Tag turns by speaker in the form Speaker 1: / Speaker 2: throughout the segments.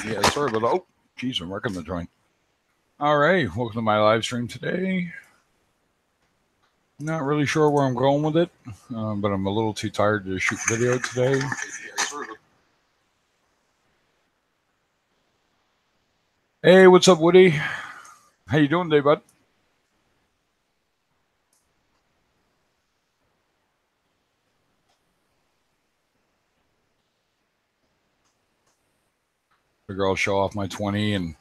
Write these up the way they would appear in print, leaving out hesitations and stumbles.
Speaker 1: Yeah, sorry about that. Oh, geez, I'm wrecking the joint. All right, welcome to my live stream today. Not really sure where I'm going with it, but I'm a little too tired to shoot video today. Hey, what's up, Woody? How you doing today, bud? Figure I'll show off my 20 and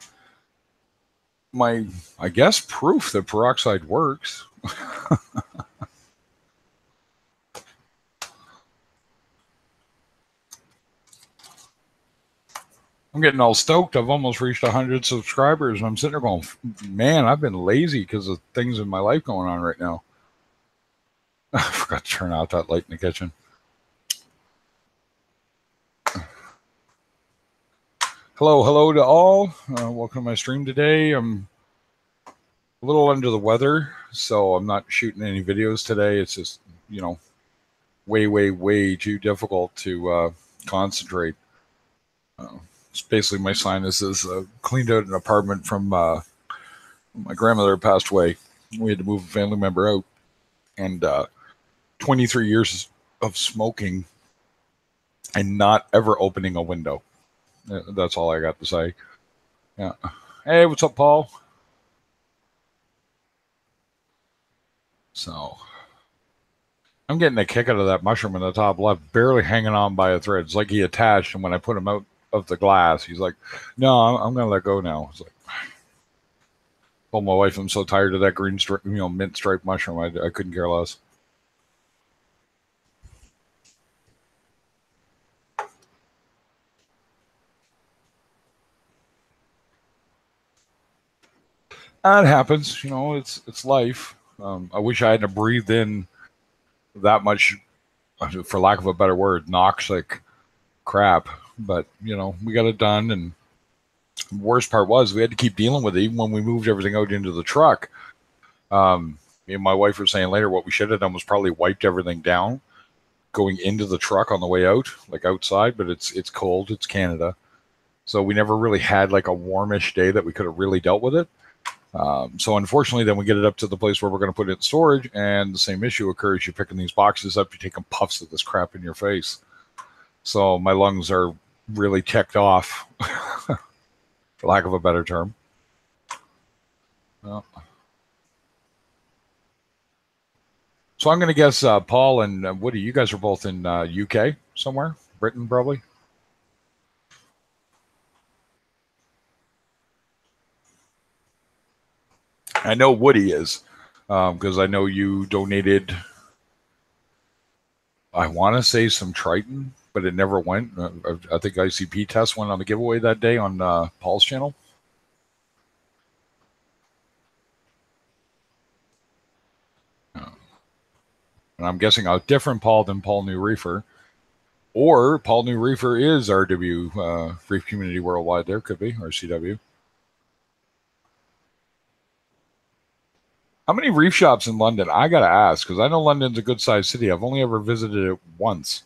Speaker 1: my, I guess, proof that peroxide works. I'm getting all stoked. I've almost reached 100 subscribers, and I'm sitting there going, man, I've been lazy because of things in my life going on right now. I forgot to turn out that light in the kitchen. Hello to all. Welcome to my stream today. I'm a little under the weather, so I'm not shooting any videos today. It's just, way too difficult to concentrate. It's basically my sinuses. Cleaned out an apartment from my grandmother passed away. We had to move a family member out, and 23 years of smoking and not ever opening a window. That's all I got to say. Yeah. Hey, what's up, Paul? So I'm getting a kick out of that mushroom in the top left, barely hanging on by a thread. It's like he attached, and when I put him out of the glass, he's like, "No, I'm going to let go now." It's like, told my wife I'm so tired of that green, mint striped mushroom. I couldn't care less. It happens, it's life. I wish I hadn't breathed in that much, for lack of a better word, noxic crap. But we got it done, and the worst part was we had to keep dealing with it even when we moved everything out into the truck. Me and my wife were saying later what we should have done was probably wiped everything down going into the truck on the way out, like outside. But it's cold. It's Canada, so we never really had like a warmish day that we could have really dealt with it. So unfortunately, then we get it up to the place where we're going to put it in storage, and the same issue occurs. You're picking these boxes up, you're taking puffs of this crap in your face. So my lungs are really checked off, for lack of a better term. So I'm going to guess Paul and Woody, you guys are both in UK somewhere, Britain probably. I know Woody is, because I know you donated, I want to say some Triton, but it never went. I think ICP test went on the giveaway that day on Paul's channel. And I'm guessing a different Paul than Paul New Reefer. Or Paul New Reefer is RW, Reef Community Worldwide. There could be, or CW. How many reef shops in London? I got to ask, because I know London's a good-sized city. I've only ever visited it once,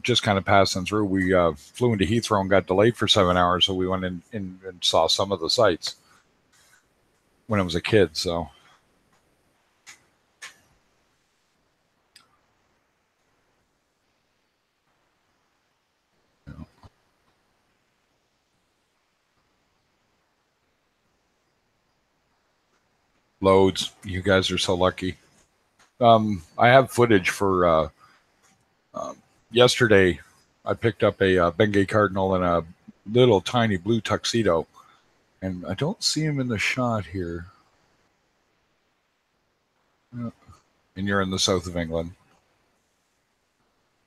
Speaker 1: just kind of passing through. We flew into Heathrow and got delayed for 7 hours, so we went in and saw some of the sites when I was a kid, so... Loads. You guys are so lucky. I have footage for yesterday. I picked up a Bengay Cardinal in a little tiny blue tuxedo, and I don't see him in the shot here. And you're in the south of England.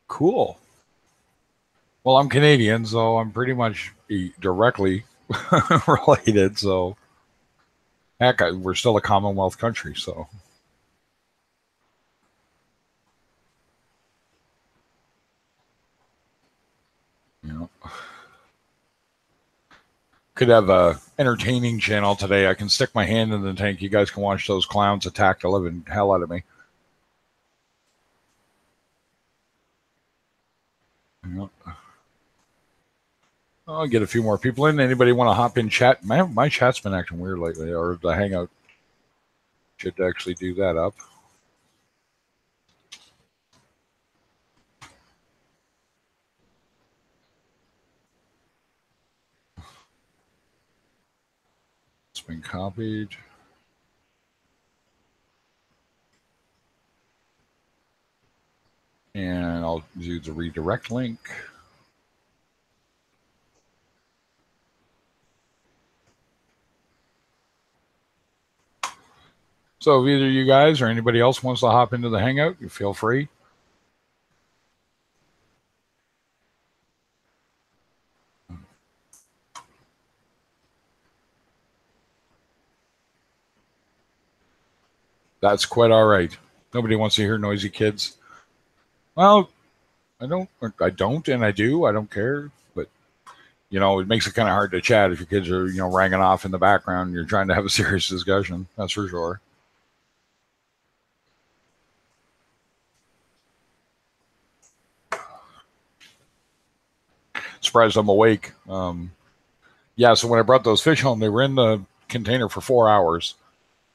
Speaker 1: Cool. Well, I'm Canadian, so I'm pretty much directly related. So, heck, we're still a Commonwealth country, so... Could have a entertaining channel today. I can stick my hand in the tank. You guys can watch those clowns attack the living hell out of me. I'll get a few more people in. Anybody want to hop in chat? My chat's been acting weird lately, or the Hangout should actually do that up. It's been copied. And I'll do the redirect link. So if either you guys or anybody else wants to hop into the Hangout, you feel free. That's quite all right. Nobody wants to hear noisy kids. Well, I don't, and I do. I don't care. But, it makes it kind of hard to chat if your kids are, ranging off in the background and you're trying to have a serious discussion. That's for sure. Surprised I'm awake. Yeah, so when I brought those fish home, they were in the container for 4 hours.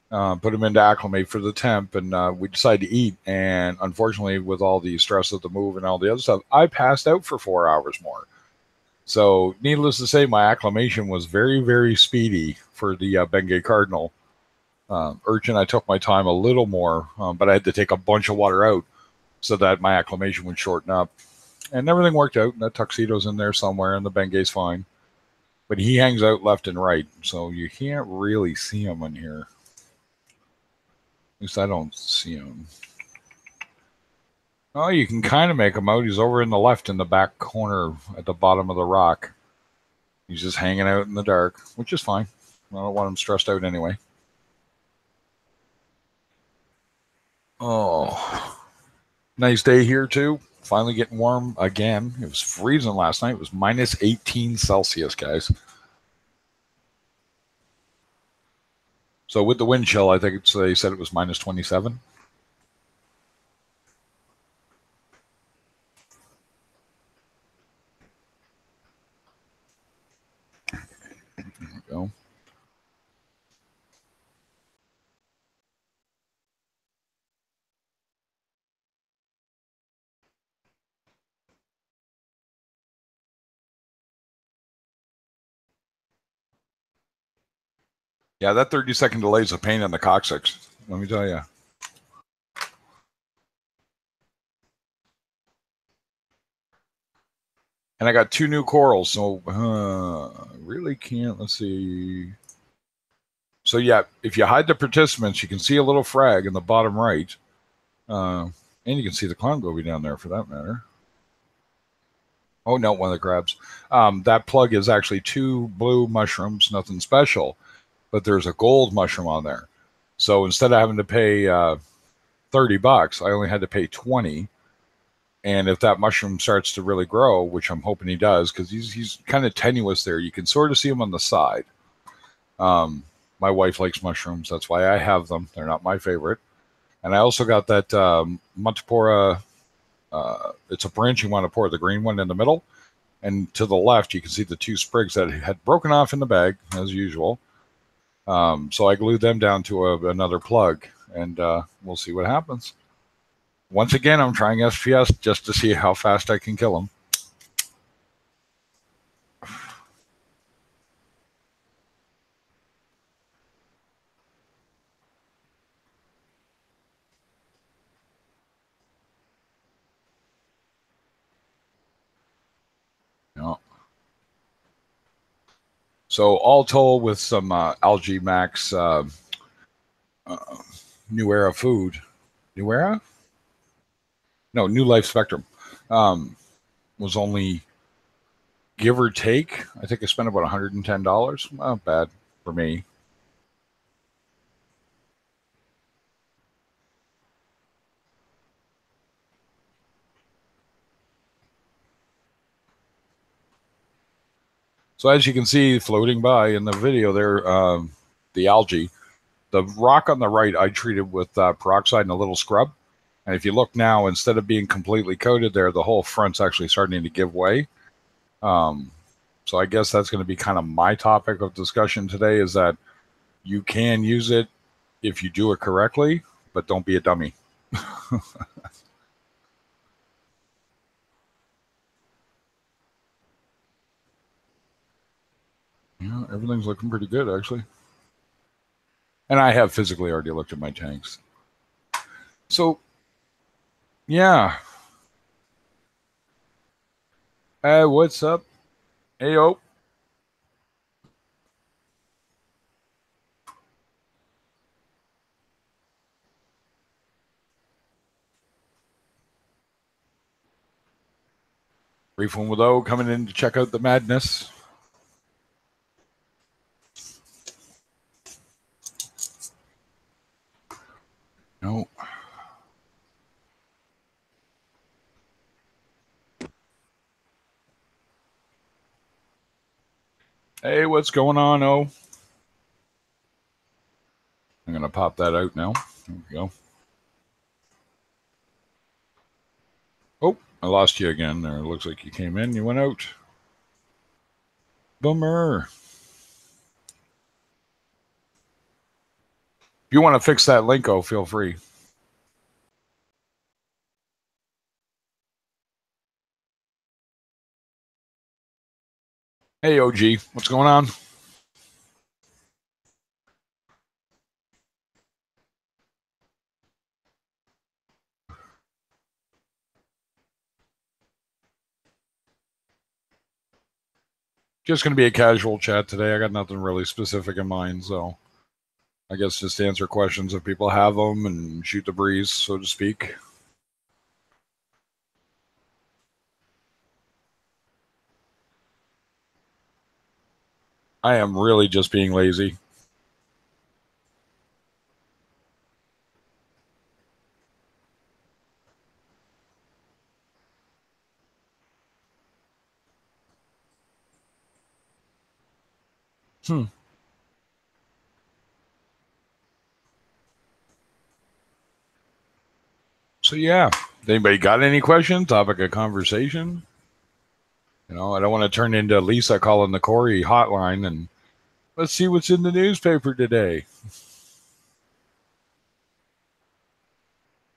Speaker 1: Put them into acclimate for the temp, and we decided to eat. And unfortunately, with all the stress of the move and all the other stuff, I passed out for 4 hours more. So, needless to say, my acclimation was very, very speedy for the Bengay Cardinal. Urchin, I took my time a little more, but I had to take a bunch of water out so that my acclimation would shorten up. And everything worked out. That tuxedo's in there somewhere, and the Bengay's fine. But he hangs out left and right, so you can't really see him in here. At least I don't see him. Oh, you can kind of make him out. He's over in the left in the back corner at the bottom of the rock. He's just hanging out in the dark, which is fine. I don't want him stressed out anyway. Oh, nice day here too. Finally getting warm again. It was freezing last night. It was minus 18 Celsius, guys. So with the wind chill, I think they said it was minus 27. There we go. Yeah, that 30-second delay is a pain in the coccyx. Let me tell you. And I got 2 new corals, so really can't. Let's see. So yeah, if you hide the participants, you can see a little frag in the bottom right. And you can see the clown goby down there for that matter. Oh, no, one of the crabs. That plug is actually 2 blue mushrooms, nothing special. But there's a gold mushroom on there. So instead of having to pay $30, I only had to pay 20. And if that mushroom starts to really grow, which I'm hoping he does, because he's kind of tenuous there, you can sort of see him on the side. My wife likes mushrooms. That's why I have them. They're not my favorite. And I also got that Montipora. It's a branching Montipora, the green one in the middle. And to the left, you can see the 2 sprigs that had broken off in the bag, as usual. So I glued them down to another plug, and we'll see what happens. Once again, I'm trying SPS just to see how fast I can kill them. No. So all told, with some Algae Max New Era food, New Era? No, New Life Spectrum was only, give or take, I think I spent about $110. Not bad for me. So as you can see, floating by in the video there, the algae, the rock on the right, I treated with peroxide and a little scrub. And if you look now, instead of being completely coated there, the whole front's actually starting to give way. So I guess that's going to be kind of my topic of discussion today, is that you can use it if you do it correctly, but don't be a dummy. Yeah, everything's looking pretty good, actually. And I have physically already looked at my tanks. So, yeah. What's up? Ayo. Refund with O coming in to check out the madness. No. Hey, what's going on, O? I'm going to pop that out now. There we go. Oh, I lost you again there. It looks like you came in, you went out. Bummer. If you want to fix that link, O, feel free. Hey, OG, what's going on? Just going to be a casual chat today. I got nothing really specific in mind, so I guess just answer questions if people have them and shoot the breeze, so to speak. I am really just being lazy. So yeah, anybody got any questions? Topic of conversation? You know, I don't want to turn into Lisa calling the Corey hotline and let's see what's in the newspaper today.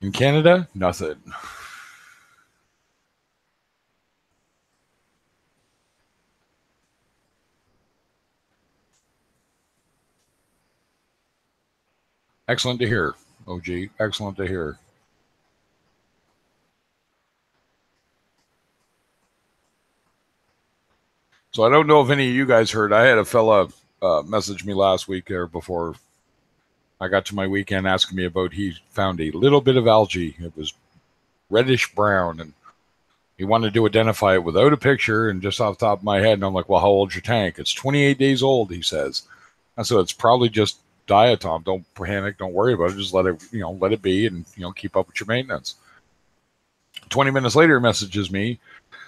Speaker 1: In Canada, nothing. Excellent to hear, OG. Excellent to hear. So I don't know if any of you guys heard. I had a fella message me last week there before I got to my weekend asking me about he found a little bit of algae. It was reddish brown, and he wanted to identify it without a picture and just off the top of my head. And I'm like, well, how old's your tank? It's 28 days old, he says. And so it's probably just diatom. Don't panic. Don't worry about it. Just let it, let it be, and keep up with your maintenance. 20 minutes later, he messages me,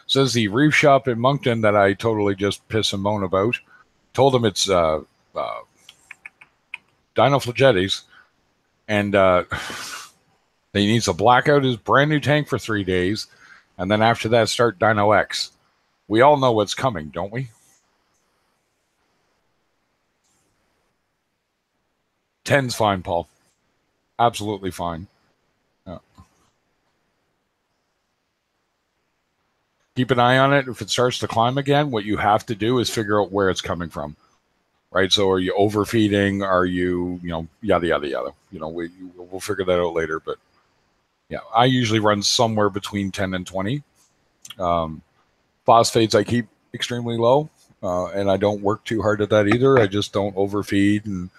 Speaker 1: says the reef shop in Moncton that I totally just piss and moan about. Told him it's dinoflagellates, and he needs to black out his brand new tank for 3 days, and then after that start Dino X. We all know what's coming, don't we? 10's fine, Paul. Absolutely fine. Yeah. Keep an eye on it. If it starts to climb again, what you have to do is figure out where it's coming from. Right? So are you overfeeding? Are you, yada, yada, yada. We'll figure that out later. But yeah, I usually run somewhere between 10 and 20. Phosphates I keep extremely low, and I don't work too hard at that either. I just don't overfeed and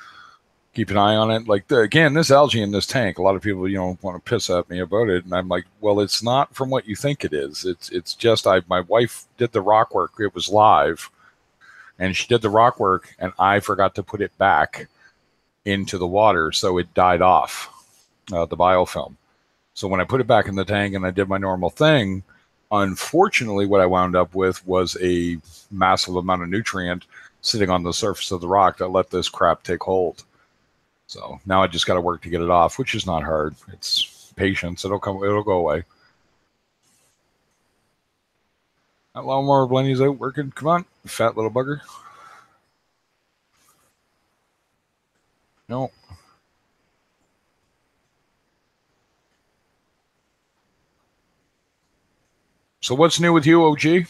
Speaker 1: keep an eye on it. Like, again, this algae in this tank, a lot of people, want to piss at me about it. And I'm like, well, it's not from what you think it is. It's just, my wife did the rock work. It was live, and she did the rock work, and I forgot to put it back into the water. So it died off, the biofilm. So when I put it back in the tank and I did my normal thing, unfortunately, what I wound up with was a massive amount of nutrient sitting on the surface of the rock that let this crap take hold. So now I just got to work to get it off, which is not hard. It's patience. It'll go away. That lawnmower Blenny's out working. Come on, fat little bugger. No. So what's new with you, OG?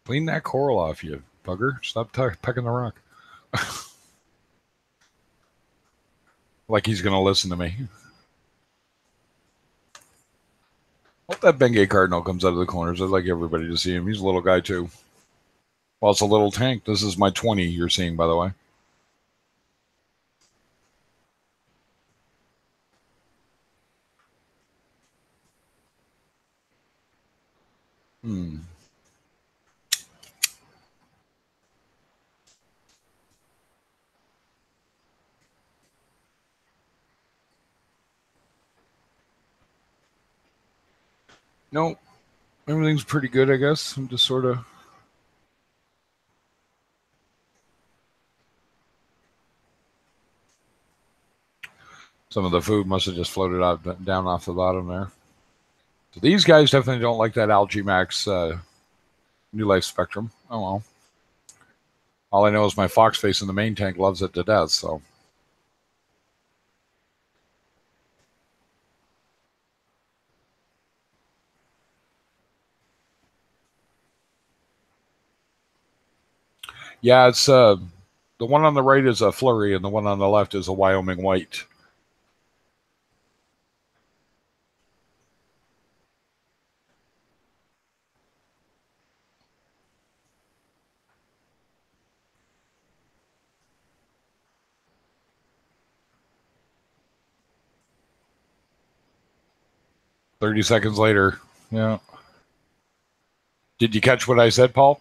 Speaker 1: Clean that coral off, you bugger. Stop pecking the rock. Like he's going to listen to me. Hope that Bengay Cardinal comes out of the corners. I'd like everybody to see him. He's a little guy, too. Well, it's a little tank. This is my 20 you're seeing, by the way. Hmm. No, everything's pretty good, I guess. I'm just sort of. Some of the food must have just floated out down off the bottom there. So these guys definitely don't like that Algae Max New Life Spectrum. Oh well. All I know is my fox face in the main tank loves it to death. So, yeah, it's the one on the right is a flurry, and the one on the left is a Wyoming white. 30 seconds later, yeah. Did you catch what I said, Paul?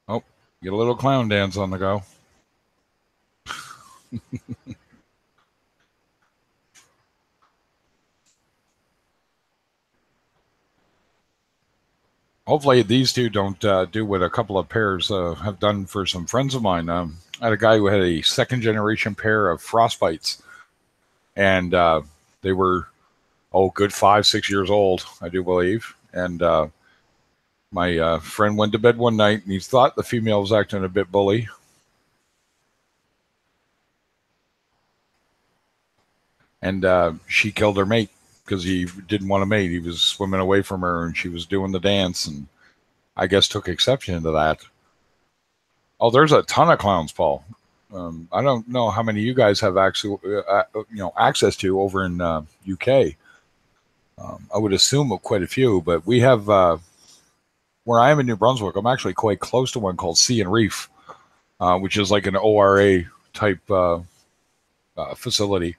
Speaker 1: Oh, get a little clown dance on the go. Hopefully, these two don't do what a couple of pairs have done for some friends of mine. I had a guy who had a second generation pair of frostbites, and they were good 5, 6 years old, I do believe. And my friend went to bed one night, and he thought the female was acting a bit bully, and she killed her mate because he didn't want to mate. He was swimming away from her, and she was doing the dance, and I guess took exception to that. Oh, there's a ton of clowns, Paul. I don't know how many you guys have actually, access to over in UK. I would assume quite a few, but we have where I am in New Brunswick. I'm actually quite close to one called Sea and Reef, which is like an ORA type facility,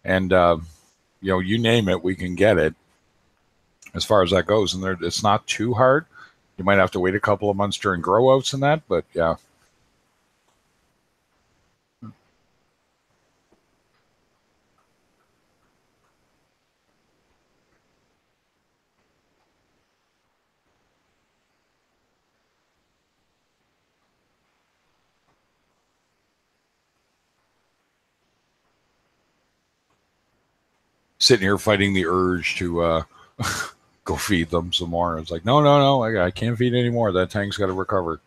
Speaker 1: and you name it, we can get it. As far as that goes, and it's not too hard. You might have to wait a couple of months during grow outs and that, but yeah. Sitting here fighting the urge to go feed them some more. It's like, no, no, no, I can't feed anymore. That tank's got to recover.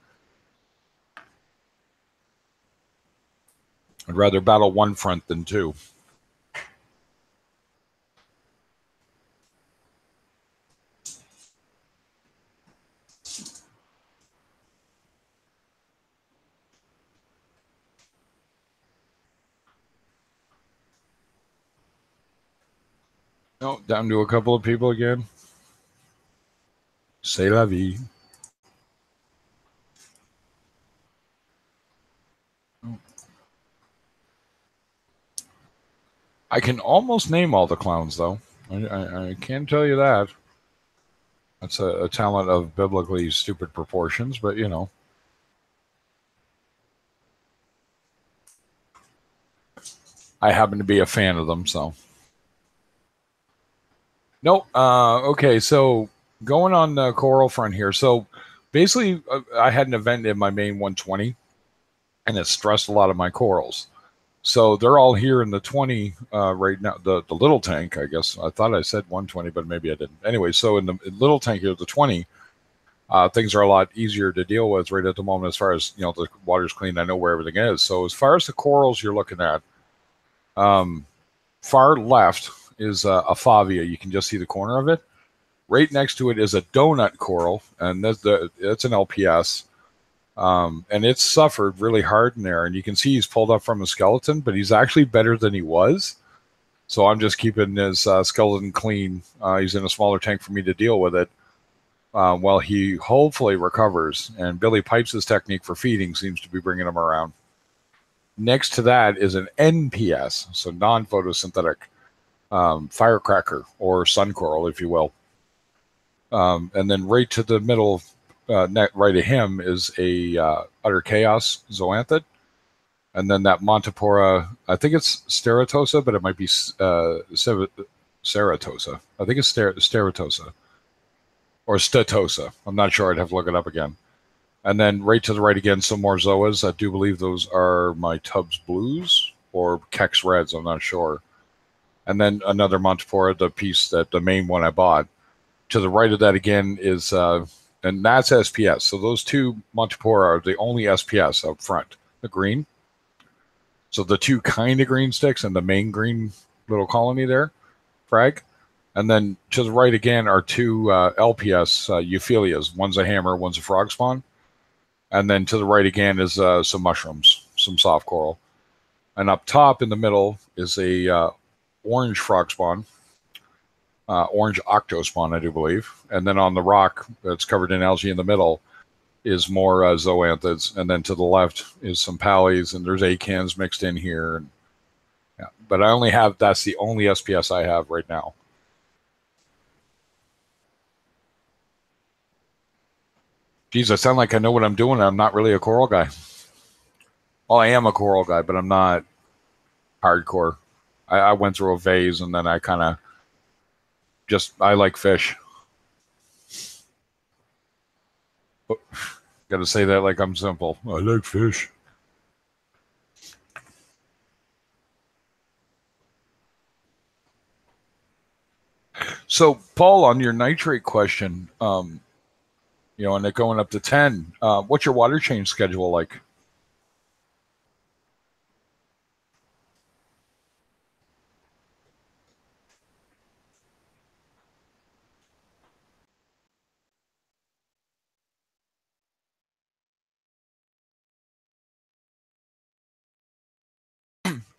Speaker 1: I'd rather battle one front than two. No, down to a couple of people again. C'est la vie. I can almost name all the clowns, though. I can tell you that. That's a talent of biblically stupid proportions, but you know. I happen to be a fan of them, so. Nope. Okay, so going on the choral front here. So basically, I had an event in my main 120, and it stressed a lot of my corals. So they're all here in the 20 right now. The little tank, I guess. I thought I said 120, but maybe I didn't. Anyway, so in the little tank here, the 20, things are a lot easier to deal with right at the moment as far as, you know, the water's clean. I know where everything is. So as far as the corals you're looking at, far left is a favia. You can just see the corner of it. Right next to it is a donut coral, and it's an LPS. And it's suffered really hard in there. And you can see he's pulled up from a skeleton, but he's actually better than he was. So I'm just keeping his skeleton clean. He's in a smaller tank for me to deal with it while he hopefully recovers. And Billy Pipes' technique for feeding seems to be bringing him around. Next to that is an NPS, so non-photosynthetic firecracker or sun coral, if you will. And then right to the middle, right of him is a utter chaos zoanthid, and then that Montipora. I think it's Steratosa, but it might be Ceratosa. I think it's Steratosa or Statosa. I'm not sure. I'd have to look it up again. And then right to the right again, some more Zoas. I do believe those are my Tubbs Blues or Kex Reds. I'm not sure. And then another Montipora, the main one I bought. To the right of that again is, and that's SPS. So those two Montipora are the only SPS up front, the green. So the two kind of green sticks and the main green little colony there, frag. And then to the right again are two LPS euphyllias. One's a hammer, one's a frog spawn. And then to the right again is some mushrooms, some soft coral. And up top in the middle is a orange frog spawn, orange octospawn, I do believe. And then on the rock that's covered in algae in the middle is more zoanthids. And then to the left is some pallies, and there's acans mixed in here. And, yeah. But that's the only SPS I have right now. Geez, I sound like I know what I'm doing. I'm not really a coral guy. Well, I am a coral guy, but I'm not hardcore. I went through a phase, and then I kind of I like fish. Got to say that like I'm simple. I like fish. So, Paul, on your nitrate question, you know, and it going up to 10, what's your water change schedule like?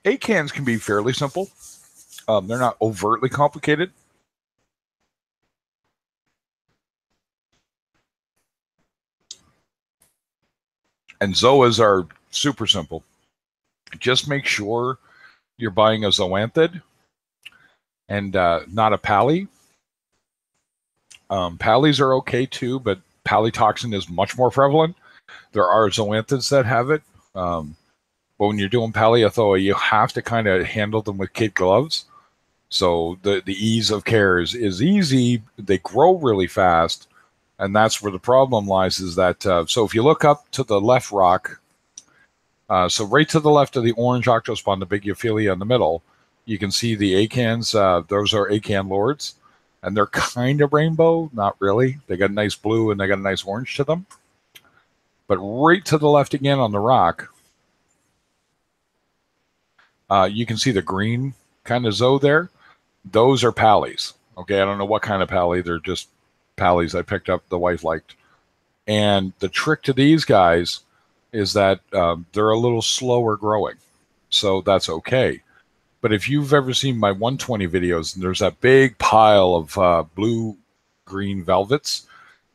Speaker 1: Acans can be fairly simple. They're not overtly complicated. And Zoas are super simple. Just make sure you're buying a zoanthid and not a pally. Pallies are okay too, but pallytoxin is much more prevalent. There are zoanthids that have it. But when you're doing Paliathoa, you have to kind of handle them with kid gloves. So the ease of care is easy. They grow really fast. And that's where the problem lies is that, so if you look up to the left rock, so right to the left of the orange octospawn, the big euphyllia in the middle, you can see the acans. Those are acan lords. And they're kind of rainbow, not really. They got a nice blue and they got a nice orange to them. But right to the left again on the rock, you can see the green kind of zoe there. Those are pallies. Okay, I don't know what kind of pally. They're just pallies I picked up the wife liked. And the trick to these guys is that they're a little slower growing. So that's okay. But if you've ever seen my 120 videos, there's that big pile of blue green velvets.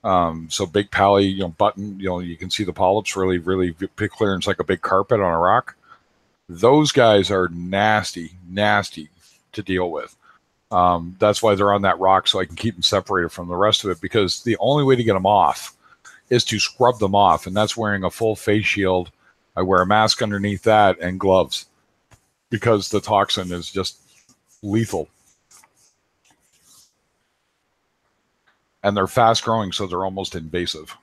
Speaker 1: So big pally, button, you can see the polyps really, really big clearance, like a big carpet on a rock. Those guys are nasty, nasty to deal with. That's why they're on that rock, so I can keep them separated from the rest of it, because the only way to get them off is to scrub them off, and that's wearing a full face shield. I wear a mask underneath that and gloves, because the toxin is just lethal. And they're fast growing, so they're almost invasive.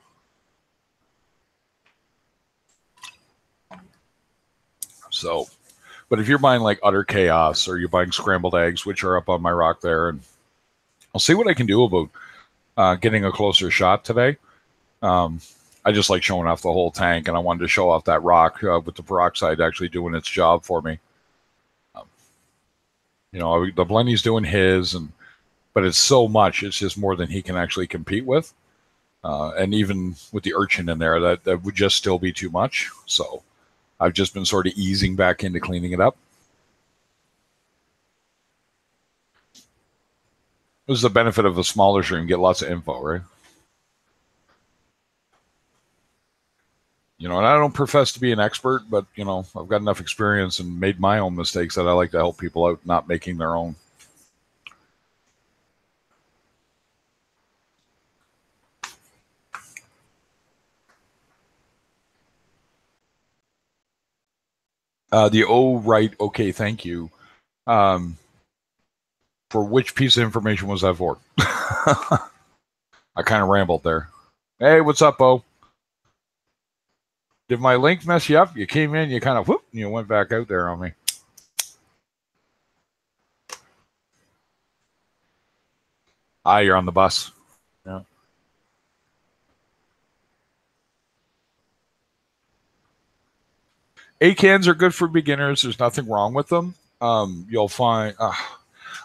Speaker 1: So, but if you're buying like Utter Chaos, or you're buying scrambled eggs, which are up on my rock there, and I'll see what I can do about getting a closer shot today. I just like showing off the whole tank, and I wanted to show off that rock with the peroxide actually doing its job for me. The Blenny's doing his, but it's so much. It's just more than he can actually compete with. And even with the urchin in there, that would just still be too much. So I've just been sort of easing back into cleaning it up. This is the benefit of a smaller stream. Get lots of info, right? And I don't profess to be an expert, but, I've got enough experience and made my own mistakes that I like to help people out not making their own. Right, okay, thank you. For which piece of information was that for? I kind of rambled there. Hey, what's up, Bo? Did my link mess you up? You came in, you kind of whoop, and you went back out there on me. You're on the bus. Yeah. A-cans are good for beginners. There's nothing wrong with them. You'll find... I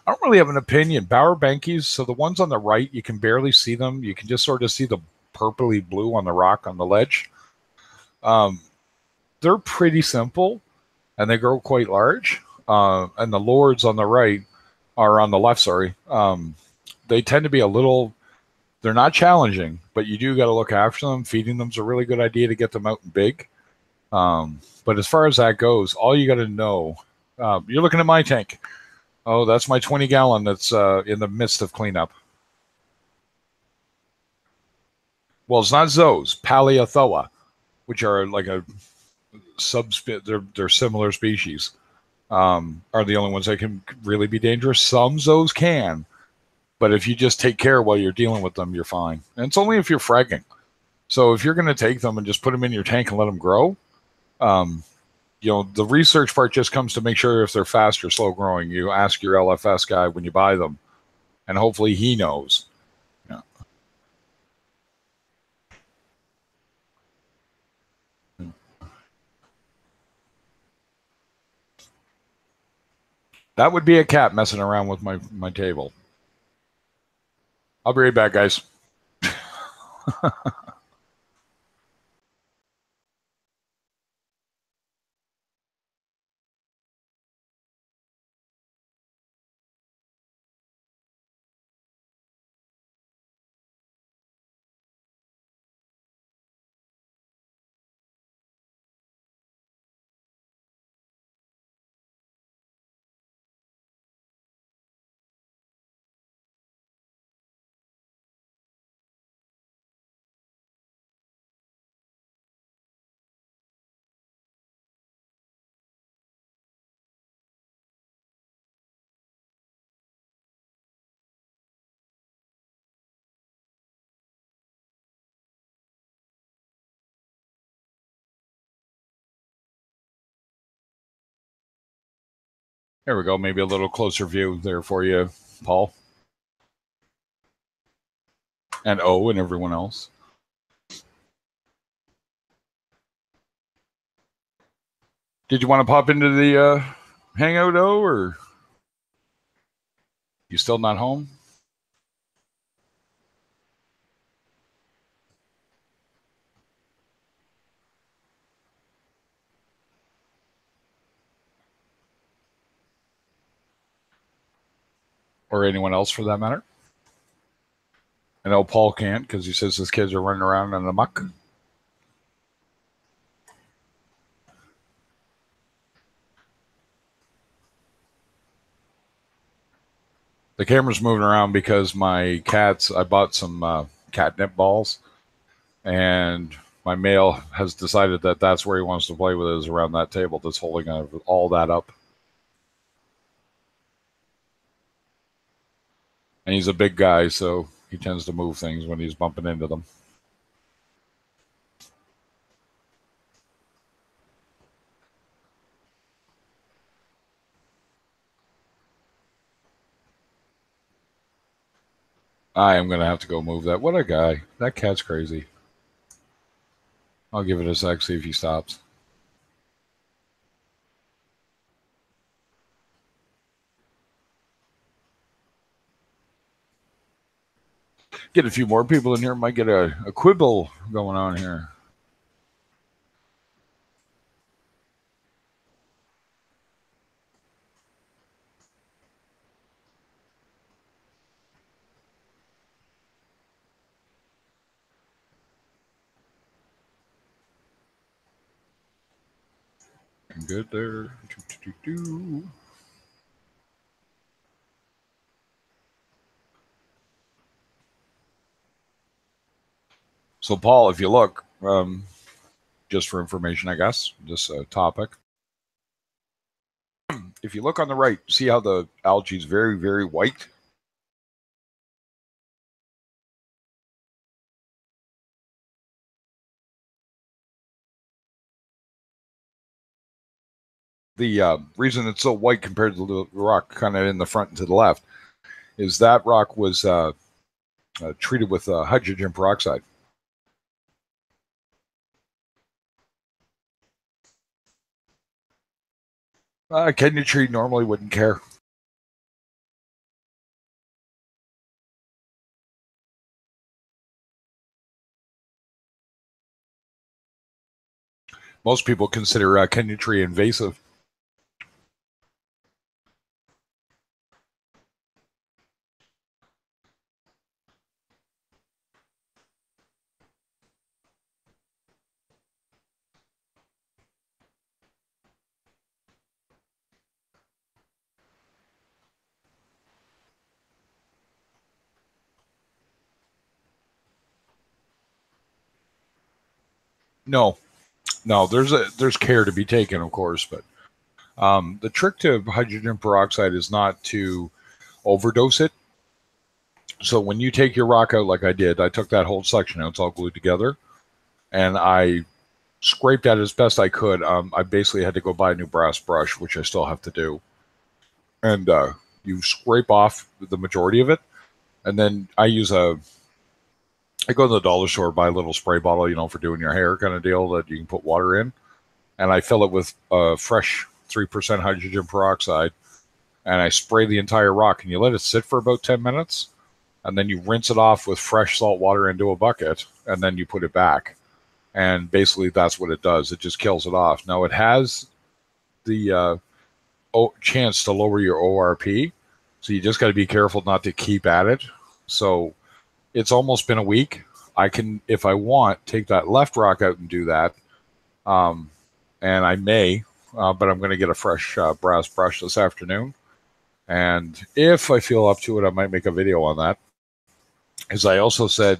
Speaker 1: don't really have an opinion. Bauer Bankies, so the ones on the right, you can barely see them. You can just sort of see the purpley blue on the rock on the ledge. They're pretty simple, and they grow quite large. And the Lords on the right, are on the left, sorry. They tend to be a little... They're not challenging, but you do got to look after them. Feeding them's a really good idea to get them out and big. But as far as that goes, all you got to know... you're looking at my tank. Oh, that's my 20-gallon that's in the midst of cleanup. Well, it's not those. Paleothoa, which are like a they're similar species, are the only ones that can really be dangerous. Some zoos can, but if you just take care while you're dealing with them, you're fine. And it's only if you're fragging. So if you're going to take them and just put them in your tank and let them grow, the research part just comes to make sure if they're fast or slow growing. You ask your LFS guy when you buy them, and hopefully he knows. Yeah. That would be a cat messing around with my table. I'll be right back, guys. There we go. Maybe a little closer view there for you, Paul. And O and everyone else. Did you want to pop into the hangout, O, or you still not home? or anyone else for that matter. I know Paul can't because he says his kids are running around in the muck. The camera's moving around because my cats, I bought some catnip balls, and my male has decided that that's where he wants to play with, is around that table that's holding all that up. And he's a big guy, so he tends to move things when he's bumping into them. I am going to have to go move that. What a guy. That cat's crazy. I'll give it a sec, see if he stops. Get a few more people in here. Might get a quibble going on here. Good there. So, Paul, if you look, just for information, I guess, this topic. If you look on the right, see how the algae is very, very white? The reason it's so white compared to the rock kind of in the front and to the left is that rock was treated with hydrogen peroxide. A Kenya tree normally wouldn't care. Most people consider Kenya tree invasive. No, no, there's care to be taken, of course, but the trick to hydrogen peroxide is not to overdose it. So when you take your rock out, like I did, I took that whole section out; it's all glued together, and I scraped at it as best I could. I basically had to go buy a new brass brush, which I still have to do, and you scrape off the majority of it, and then I go to the dollar store, buy a little spray bottle, for doing your hair kind of deal that you can put water in, and I fill it with fresh 3% hydrogen peroxide, and I spray the entire rock, and you let it sit for about 10 minutes, and then you rinse it off with fresh salt water into a bucket, and then you put it back. And basically that's what it does. It just kills it off. Now it has the chance to lower your ORP, so you just got to be careful not to keep at it. So it's almost been a week. I can, if I want, take that left rock out and do that. And I may, but I'm going to get a fresh brass brush this afternoon. And if I feel up to it, I might make a video on that. As I also said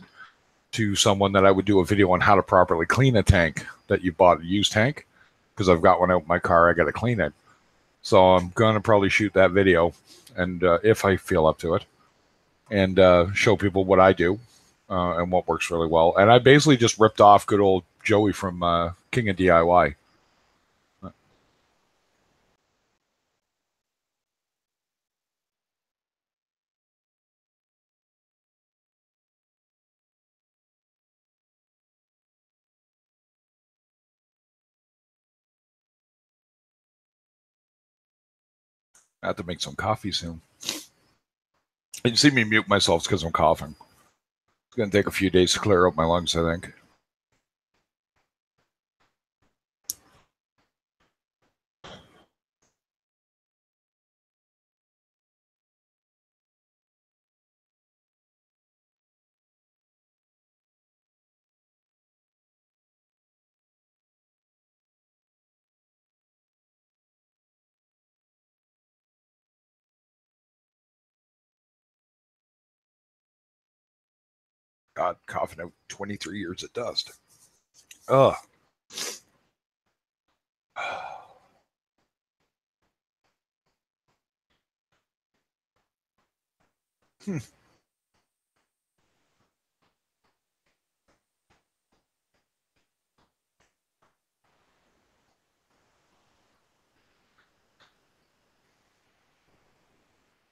Speaker 1: to someone that I would do a video on how to properly clean a tank that you bought, a used tank, because I've got one out in my car. I got to clean it. So I'm going to probably shoot that video, and if I feel up to it, and show people what I do and what works really well. And I basically just ripped off good old Joey from King of DIY. I have to make some coffee soon. You see me mute myself because I'm coughing. It's going to take a few days to clear out my lungs, I think. God, coughing out 23 years of dust. Ugh.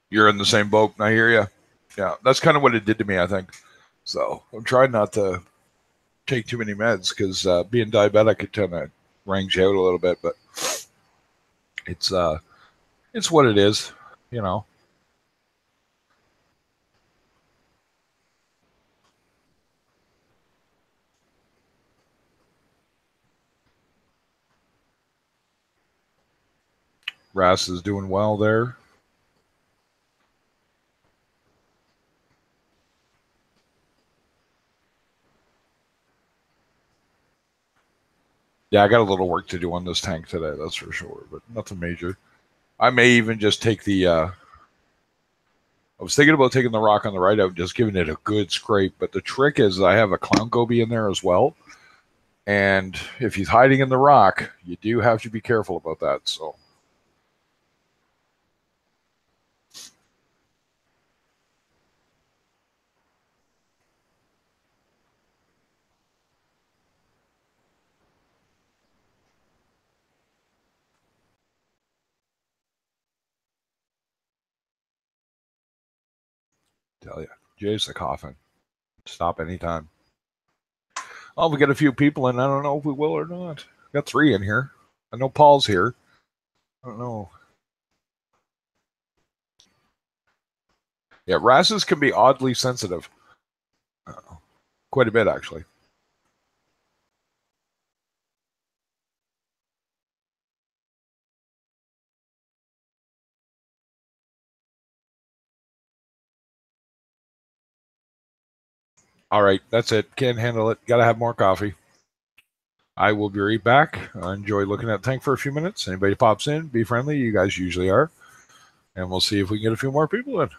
Speaker 1: You're in the same boat. I hear you. Yeah, that's kind of what it did to me, I think. So I'm trying not to take too many meds because being diabetic, it kind of ranks you out a little bit. But it's what it is, you know. Ras is doing well there. Yeah, I got a little work to do on this tank today, that's for sure, but nothing major. I may even just take the. I was thinking about taking the rock on the right out, just giving it a good scrape. But the trick is, I have a clown goby in there as well, and if he's hiding in the rock, you do have to be careful about that. So, tell you, Jay's a coffin. Stop anytime. Oh, we got a few people in. I don't know if we will or not. Got 3 in here. I know Paul's here. I don't know. Yeah, Rasses can be oddly sensitive. Quite a bit, actually. All right, that's it. Can't handle it. Got to have more coffee. I will be right back. I enjoy looking at the tank for a few minutes. Anybody pops in, be friendly. You guys usually are. And we'll see if we can get a few more people in.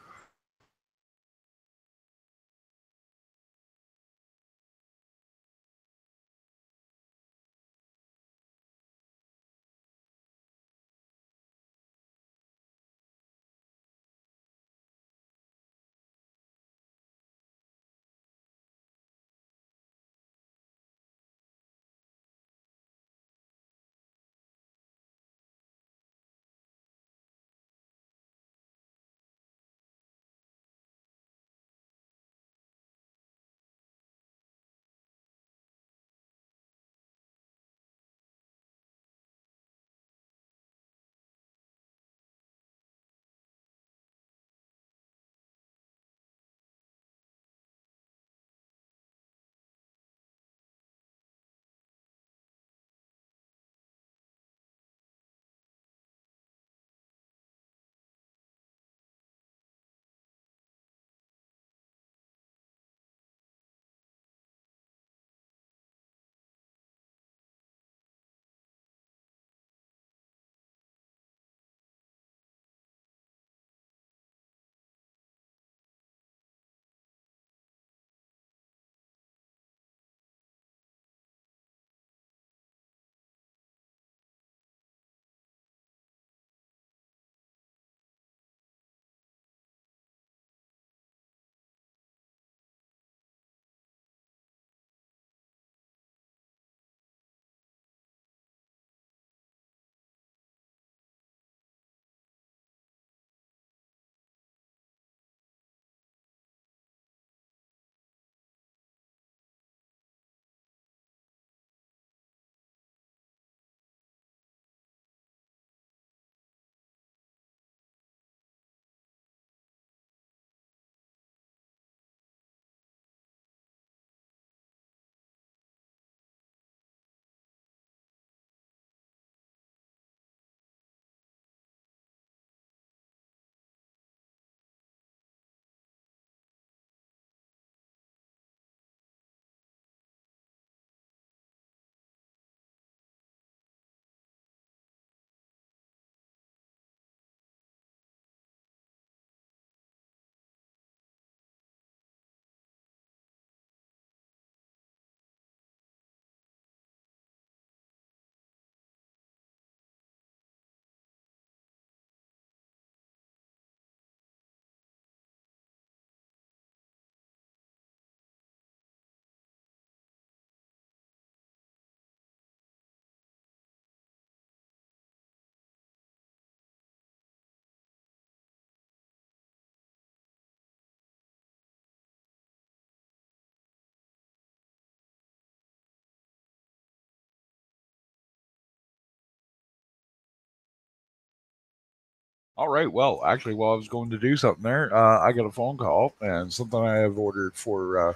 Speaker 1: All right. Well, actually, while I was going to do something there, I got a phone call and something I have ordered for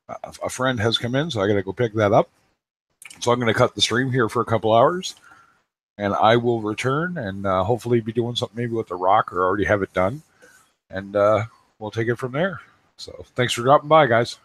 Speaker 1: a friend has come in, so I got to go pick that up. So I'm going to cut the stream here for a couple hours, and I will return and hopefully be doing something maybe with the rock or already have it done, and we'll take it from there. So thanks for dropping by, guys.